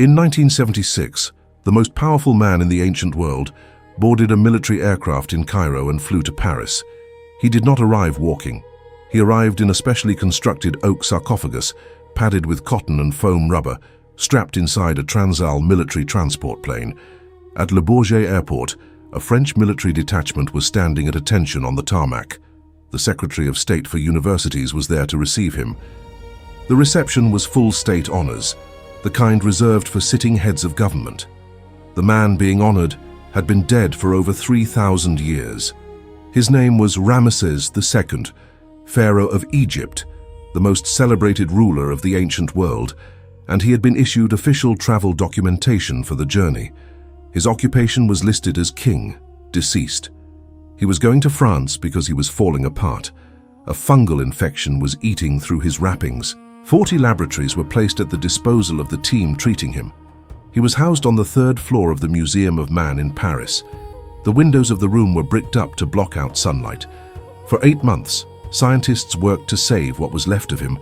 In 1976, the most powerful man in the ancient world boarded a military aircraft in Cairo and flew to Paris. He did not arrive walking. He arrived in a specially constructed oak sarcophagus, padded with cotton and foam rubber, strapped inside a Transall military transport plane. At Le Bourget Airport, a French military detachment was standing at attention on the tarmac. The Secretary of State for Universities was there to receive him. The reception was full state honors, the kind reserved for sitting heads of government. The man being honored had been dead for over 3,000 years. His name was Ramses II, Pharaoh of Egypt, the most celebrated ruler of the ancient world, and he had been issued official travel documentation for the journey. His occupation was listed as king, deceased. He was going to France because he was falling apart. A fungal infection was eating through his wrappings. 40 laboratories were placed at the disposal of the team treating him. He was housed on the 3rd floor of the Museum of Man in Paris. The windows of the room were bricked up to block out sunlight. For 8 months, scientists worked to save what was left of him,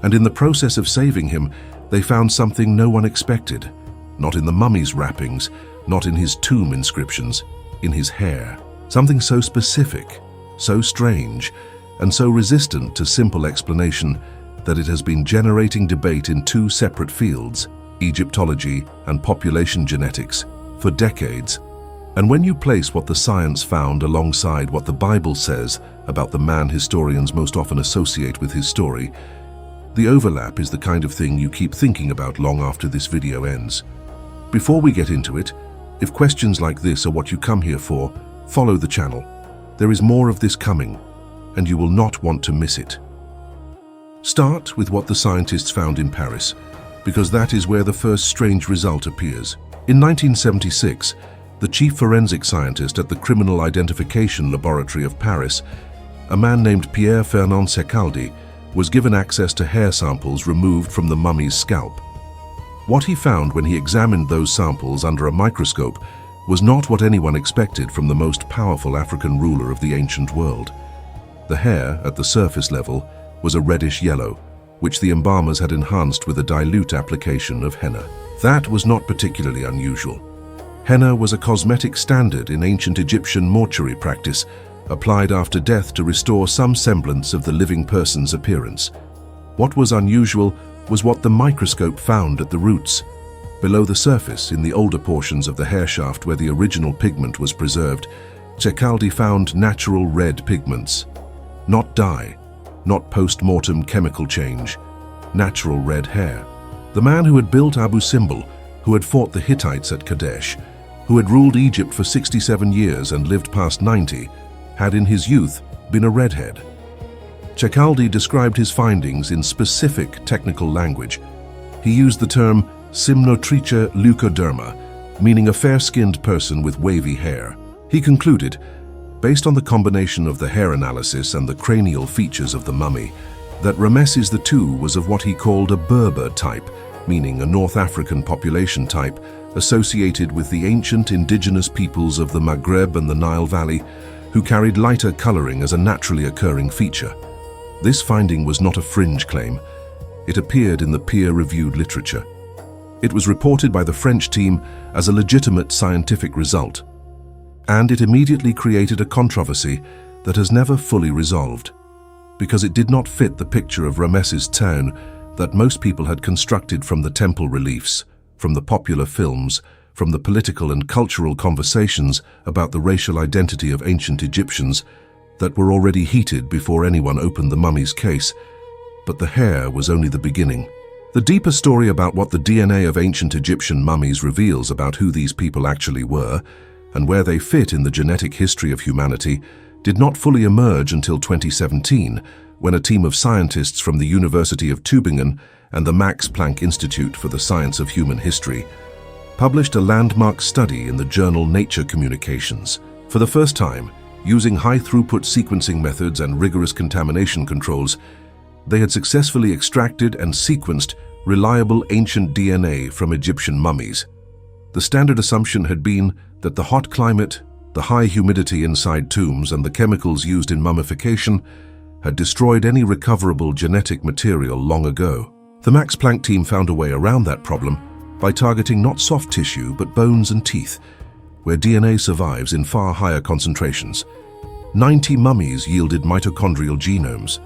and in the process of saving him, they found something no one expected. Not in the mummy's wrappings, not in his tomb inscriptions, in his hair. Something so specific, so strange, and so resistant to simple explanation that it has been generating debate in 2 separate fields, Egyptology and population genetics, for decades. And when you place what the science found alongside what the Bible says about the man historians most often associate with his story, the overlap is the kind of thing you keep thinking about long after this video ends. Before we get into it, if questions like this are what you come here for, follow the channel. There is more of this coming, and you will not want to miss it. Start with what the scientists found in Paris, because that is where the first strange result appears. In 1976, the chief forensic scientist at the Criminal Identification Laboratory of Paris, a man named Pierre Fernand Secaldi, was given access to hair samples removed from the mummy's scalp. What he found when he examined those samples under a microscope was not what anyone expected from the most powerful African ruler of the ancient world. The hair, at the surface level, was a reddish yellow, which the embalmers had enhanced with a dilute application of henna. That was not particularly unusual. Henna was a cosmetic standard in ancient Egyptian mortuary practice, applied after death to restore some semblance of the living person's appearance. What was unusual was what the microscope found at the roots. Below the surface, in the older portions of the hair shaft where the original pigment was preserved, Secaldi found natural red pigments. Not dye, not post-mortem chemical change, natural red hair. The man who had built Abu Simbel, who had fought the Hittites at Kadesh, who had ruled Egypt for 67 years and lived past 90, had in his youth been a redhead. Secaldi described his findings in specific technical language. He used the term simnotricha leucoderma, meaning a fair-skinned person with wavy hair. He concluded, based on the combination of the hair analysis and the cranial features of the mummy, that Ramses II was of what he called a Berber type, meaning a North African population type associated with the ancient indigenous peoples of the Maghreb and the Nile Valley, who carried lighter coloring as a naturally occurring feature. This finding was not a fringe claim. It appeared in the peer-reviewed literature. It was reported by the French team as a legitimate scientific result, and it immediately created a controversy that has never fully resolved, because it did not fit the picture of Ramses town that most people had constructed from the temple reliefs, from the popular films, from the political and cultural conversations about the racial identity of ancient Egyptians that were already heated before anyone opened the mummy's case. But the hair was only the beginning. The deeper story about what the DNA of ancient Egyptian mummies reveals about who these people actually were and where they fit in the genetic history of humanity did not fully emerge until 2017, when a team of scientists from the University of Tübingen and the Max Planck Institute for the Science of Human History published a landmark study in the journal Nature Communications. For the first time, using high-throughput sequencing methods and rigorous contamination controls, they had successfully extracted and sequenced reliable ancient DNA from Egyptian mummies. The standard assumption had been that the hot climate, the high humidity inside tombs, and the chemicals used in mummification had destroyed any recoverable genetic material long ago. The Max Planck team found a way around that problem by targeting not soft tissue but bones and teeth, where DNA survives in far higher concentrations. 90 mummies yielded mitochondrial genomes.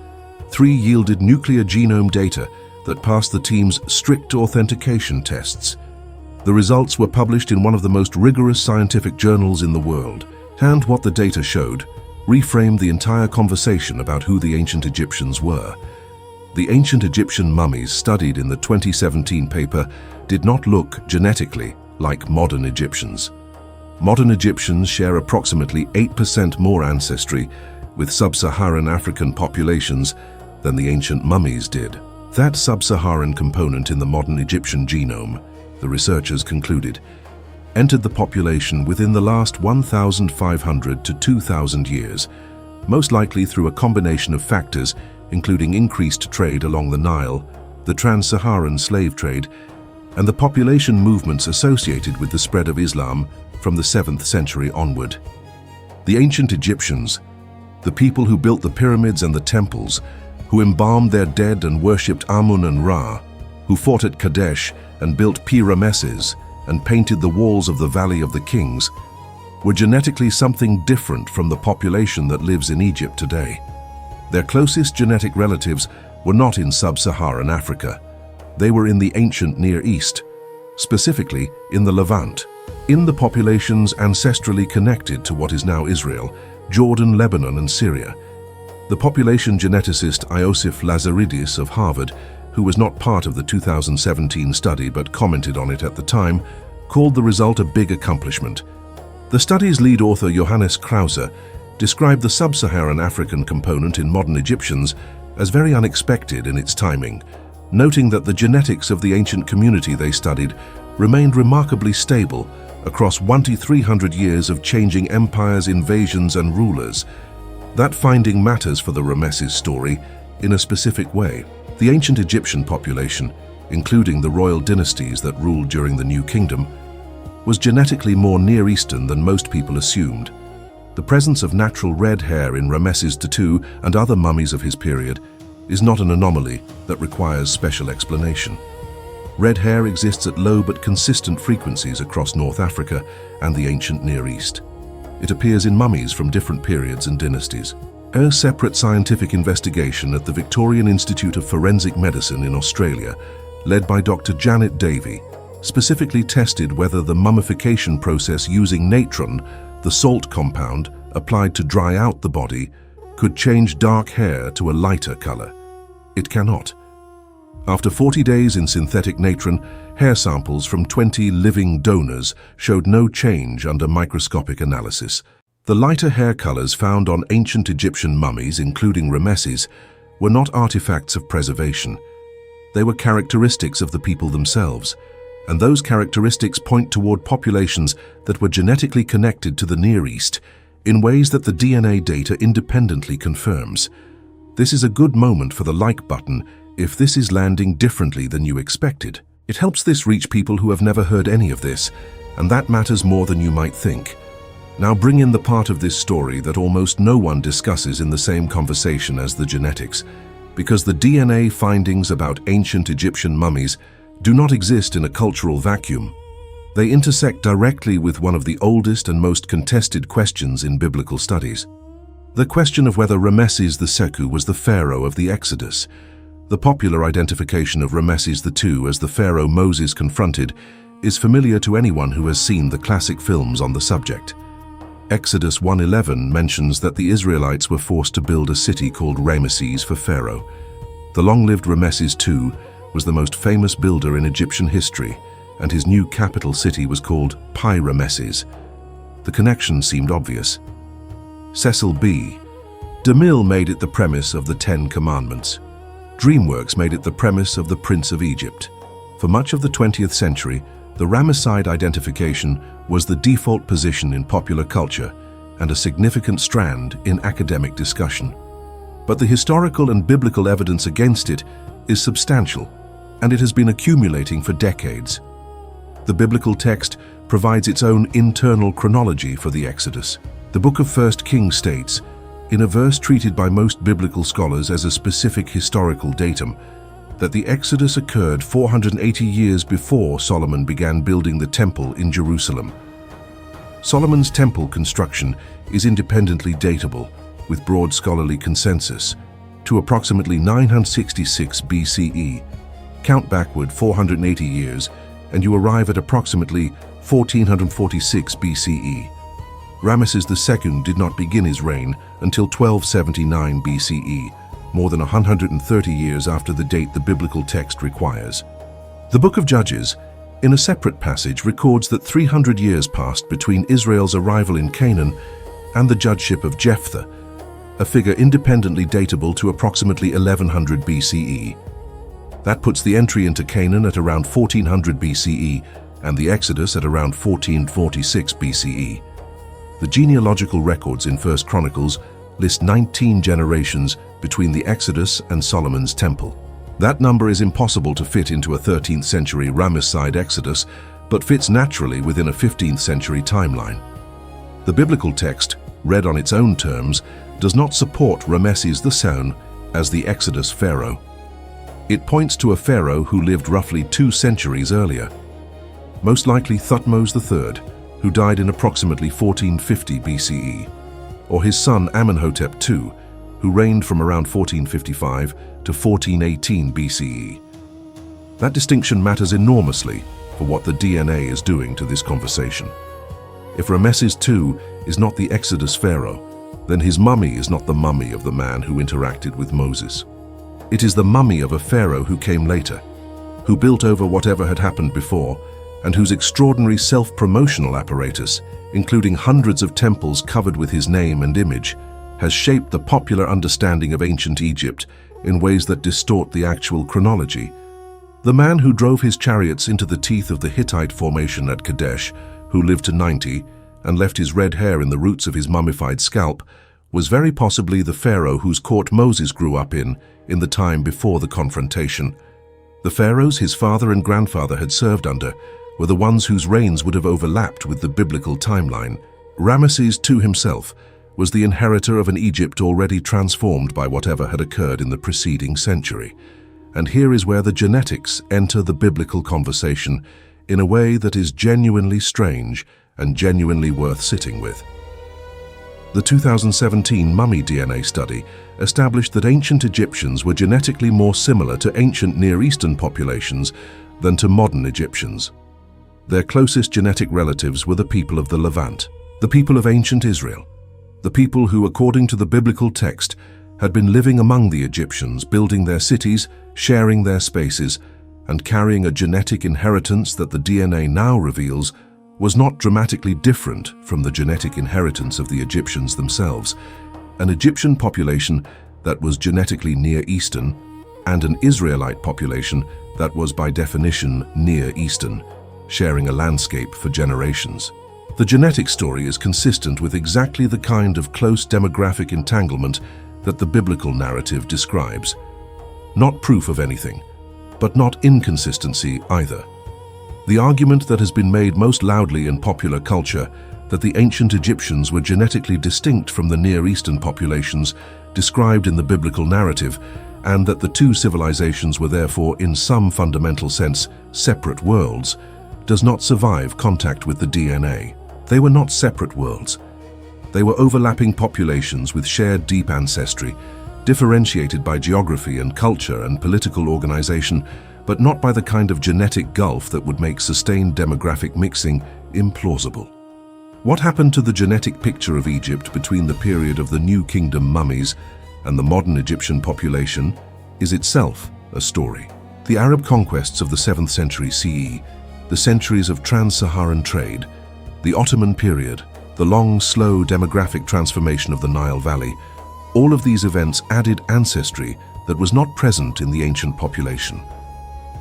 3 yielded nuclear genome data that passed the team's strict authentication tests. The results were published in one of the most rigorous scientific journals in the world, and what the data showed reframed the entire conversation about who the ancient Egyptians were. The ancient Egyptian mummies studied in the 2017 paper did not look genetically like modern Egyptians. Modern Egyptians share approximately 8% more ancestry with sub-Saharan African populations than the ancient mummies did. That sub-Saharan component in the modern Egyptian genome, the researchers concluded, entered the population within the last 1,500 to 2,000 years, most likely through a combination of factors including increased trade along the Nile, the trans-Saharan slave trade, and the population movements associated with the spread of Islam from the 7th century onward. The ancient Egyptians, the people who built the pyramids and the temples, who embalmed their dead and worshipped Amun and Ra, who fought at Kadesh and built Ramses and painted the walls of the Valley of the Kings, were genetically something different from the population that lives in Egypt today. Their closest genetic relatives were not in sub-Saharan Africa. They were in the ancient Near East, specifically in the Levant, in the populations ancestrally connected to what is now Israel, Jordan, Lebanon, and Syria. The population geneticist Iosif Lazaridis of Harvard, who was not part of the 2017 study but commented on it at the time, called the result a big accomplishment. The study's lead author Johannes Krause described the sub-Saharan African component in modern Egyptians as very unexpected in its timing, noting that the genetics of the ancient community they studied remained remarkably stable across 1,300 years of changing empires, invasions, and rulers. That finding matters for the Ramses story in a specific way. The ancient Egyptian population, including the royal dynasties that ruled during the New Kingdom, was genetically more Near Eastern than most people assumed. The presence of natural red hair in Ramses II and other mummies of his period is not an anomaly that requires special explanation. Red hair exists at low but consistent frequencies across North Africa and the ancient Near East. It appears in mummies from different periods and dynasties. A separate scientific investigation at the Victorian Institute of Forensic Medicine in Australia, led by Dr. Janet Davey, specifically tested whether the mummification process using natron, the salt compound applied to dry out the body, could change dark hair to a lighter color. It cannot. After 40 days in synthetic natron, hair samples from 20 living donors showed no change under microscopic analysis. The lighter hair colors found on ancient Egyptian mummies, including Ramses, were not artifacts of preservation. They were characteristics of the people themselves, and those characteristics point toward populations that were genetically connected to the Near East in ways that the DNA data independently confirms. This is a good moment for the like button if this is landing differently than you expected. It helps this reach people who have never heard any of this, and that matters more than you might think. Now bring in the part of this story that almost no one discusses in the same conversation as the genetics, because the DNA findings about ancient Egyptian mummies do not exist in a cultural vacuum. They intersect directly with one of the oldest and most contested questions in biblical studies. The question of whether Ramses II was the pharaoh of the Exodus. The popular identification of Ramses II as the pharaoh Moses confronted is familiar to anyone who has seen the classic films on the subject. Exodus 1:11 mentions that the Israelites were forced to build a city called Ramesses for Pharaoh. The long-lived Ramses II was the most famous builder in Egyptian history, and his new capital city was called Pi-Ramesses. The connection seemed obvious. Cecil B. DeMille made it the premise of the Ten Commandments. DreamWorks made it the premise of the Prince of Egypt. For much of the 20th century, the Ramesside identification was the default position in popular culture and a significant strand in academic discussion. But the historical and biblical evidence against it is substantial, and it has been accumulating for decades. The biblical text provides its own internal chronology for the Exodus. The book of 1 Kings states, in a verse treated by most biblical scholars as a specific historical datum, that the Exodus occurred 480 years before Solomon began building the temple in Jerusalem. Solomon's temple construction is independently datable, with broad scholarly consensus, to approximately 966 BCE. Count backward 480 years, and you arrive at approximately 1446 BCE. Ramses II did not begin his reign until 1279 BCE, more than 130 years after the date the biblical text requires. The Book of Judges, in a separate passage, records that 300 years passed between Israel's arrival in Canaan and the judgeship of Jephthah, a figure independently datable to approximately 1100 BCE. That puts the entry into Canaan at around 1400 BCE and the Exodus at around 1446 BCE. The genealogical records in 1 Chronicles list 19 generations between the Exodus and Solomon's temple. That number is impossible to fit into a 13th century Ramesside Exodus, but fits naturally within a 15th century timeline. The biblical text, read on its own terms, does not support Ramesses II as the Exodus pharaoh. It points to a pharaoh who lived roughly 2 centuries earlier, most likely Thutmose III, who died in approximately 1450 BCE, or his son Amenhotep II, who reigned from around 1455 to 1418 BCE. That distinction matters enormously for what the DNA is doing to this conversation. If Ramesses II is not the Exodus pharaoh, then his mummy is not the mummy of the man who interacted with Moses. It is the mummy of a pharaoh who came later, who built over whatever had happened before, and whose extraordinary self-promotional apparatus, including hundreds of temples covered with his name and image, has shaped the popular understanding of ancient Egypt in ways that distort the actual chronology. The man who drove his chariots into the teeth of the Hittite formation at Kadesh, who lived to 90 and left his red hair in the roots of his mummified scalp, was very possibly the pharaoh whose court Moses grew up in the time before the confrontation. The pharaohs his father and grandfather had served under were the ones whose reigns would have overlapped with the biblical timeline. Ramesses II himself was the inheritor of an Egypt already transformed by whatever had occurred in the preceding century. And here is where the genetics enter the biblical conversation in a way that is genuinely strange and genuinely worth sitting with. The 2017 mummy DNA study established that ancient Egyptians were genetically more similar to ancient Near Eastern populations than to modern Egyptians. Their closest genetic relatives were the people of the Levant, the people of ancient Israel, the people who, according to the biblical text, had been living among the Egyptians, building their cities, sharing their spaces, and carrying a genetic inheritance that the DNA now reveals was not dramatically different from the genetic inheritance of the Egyptians themselves. An Egyptian population that was genetically Near Eastern, and an Israelite population that was by definition Near Eastern, sharing a landscape for generations. The genetic story is consistent with exactly the kind of close demographic entanglement that the biblical narrative describes. Not proof of anything, but not inconsistency either. The argument that has been made most loudly in popular culture, that the ancient Egyptians were genetically distinct from the Near Eastern populations described in the biblical narrative, and that the two civilizations were therefore in some fundamental sense separate worlds, does not survive contact with the DNA. They were not separate worlds. They were overlapping populations with shared deep ancestry, differentiated by geography and culture and political organization, but not by the kind of genetic gulf that would make sustained demographic mixing implausible. What happened to the genetic picture of Egypt between the period of the New Kingdom mummies and the modern Egyptian population is itself a story. The Arab conquests of the 7th century CE, the centuries of trans-Saharan trade, the Ottoman period, the long, slow demographic transformation of the Nile Valley, all of these events added ancestry that was not present in the ancient population.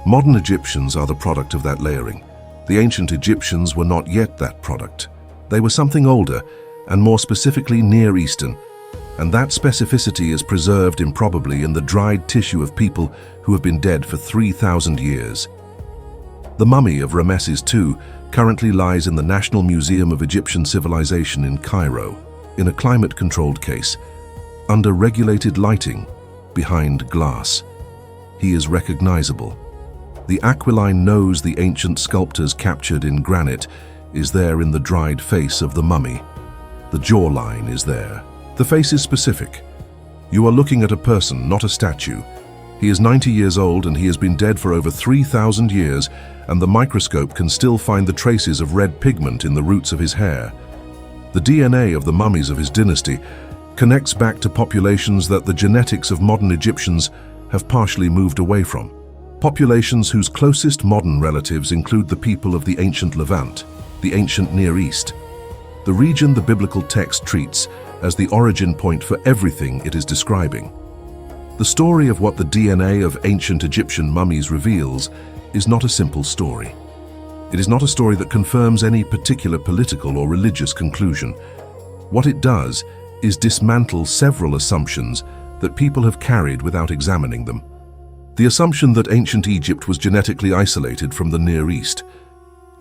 Modern Egyptians are the product of that layering. The ancient Egyptians were not yet that product. They were something older, and more specifically Near Eastern, and that specificity is preserved improbably in the dried tissue of people who have been dead for 3,000 years. The mummy of Ramesses II currently lies in the National Museum of Egyptian Civilization in Cairo, in a climate-controlled case, under regulated lighting, behind glass. he is recognizable. The aquiline nose the ancient sculptors captured in granite is there in the dried face of the mummy. The jawline is there. The face is specific. You are looking at a person, not a statue. He is 90 years old and he has been dead for over 3,000 years, and the microscope can still find the traces of red pigment in the roots of his hair. The DNA of the mummies of his dynasty connects back to populations that the genetics of modern Egyptians have partially moved away from. Populations whose closest modern relatives include the people of the ancient Levant, the ancient Near East, the region the biblical text treats as the origin point for everything it is describing. The story of what the DNA of ancient Egyptian mummies reveals is not a simple story. It is not a story that confirms any particular political or religious conclusion. What it does is dismantle several assumptions that people have carried without examining them. The assumption that ancient Egypt was genetically isolated from the Near East.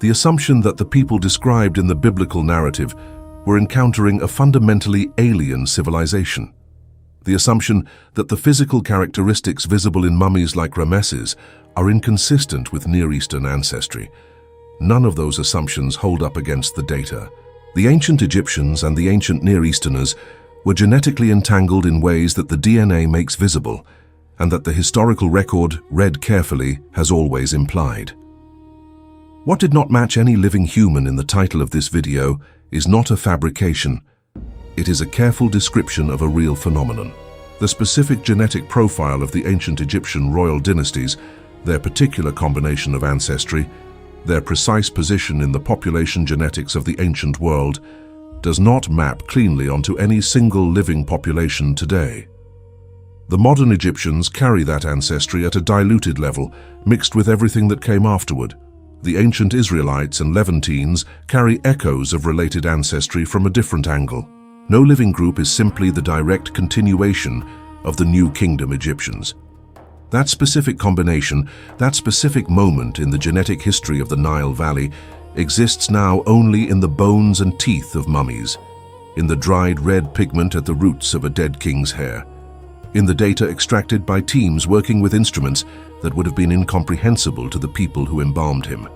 The assumption that the people described in the biblical narrative were encountering a fundamentally alien civilization. The assumption that the physical characteristics visible in mummies like Ramses are inconsistent with Near Eastern ancestry. None of those assumptions hold up against the data. The ancient Egyptians and the ancient Near Easterners were genetically entangled in ways that the DNA makes visible, and that the historical record, read carefully, has always implied. What did not match any living human in the title of this video is not a fabrication. It is a careful description of a real phenomenon. The specific genetic profile of the ancient Egyptian royal dynasties, their particular combination of ancestry, their precise position in the population genetics of the ancient world, does not map cleanly onto any single living population today. The modern Egyptians carry that ancestry at a diluted level, mixed with everything that came afterward. The ancient Israelites and Levantines carry echoes of related ancestry from a different angle. No living group is simply the direct continuation of the New Kingdom Egyptians. That specific combination, that specific moment in the genetic history of the Nile Valley, exists now only in the bones and teeth of mummies, in the dried red pigment at the roots of a dead king's hair, in the data extracted by teams working with instruments that would have been incomprehensible to the people who embalmed him.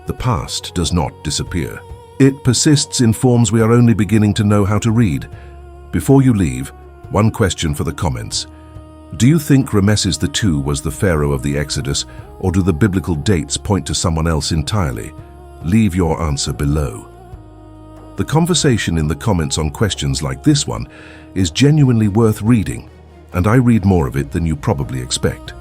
The past does not disappear. It persists in forms we are only beginning to know how to read. Before you leave, one question for the comments. Do you think Ramses II was the pharaoh of the Exodus, or do the biblical dates point to someone else entirely? Leave your answer below. The conversation in the comments on questions like this one is genuinely worth reading, and I read more of it than you probably expect.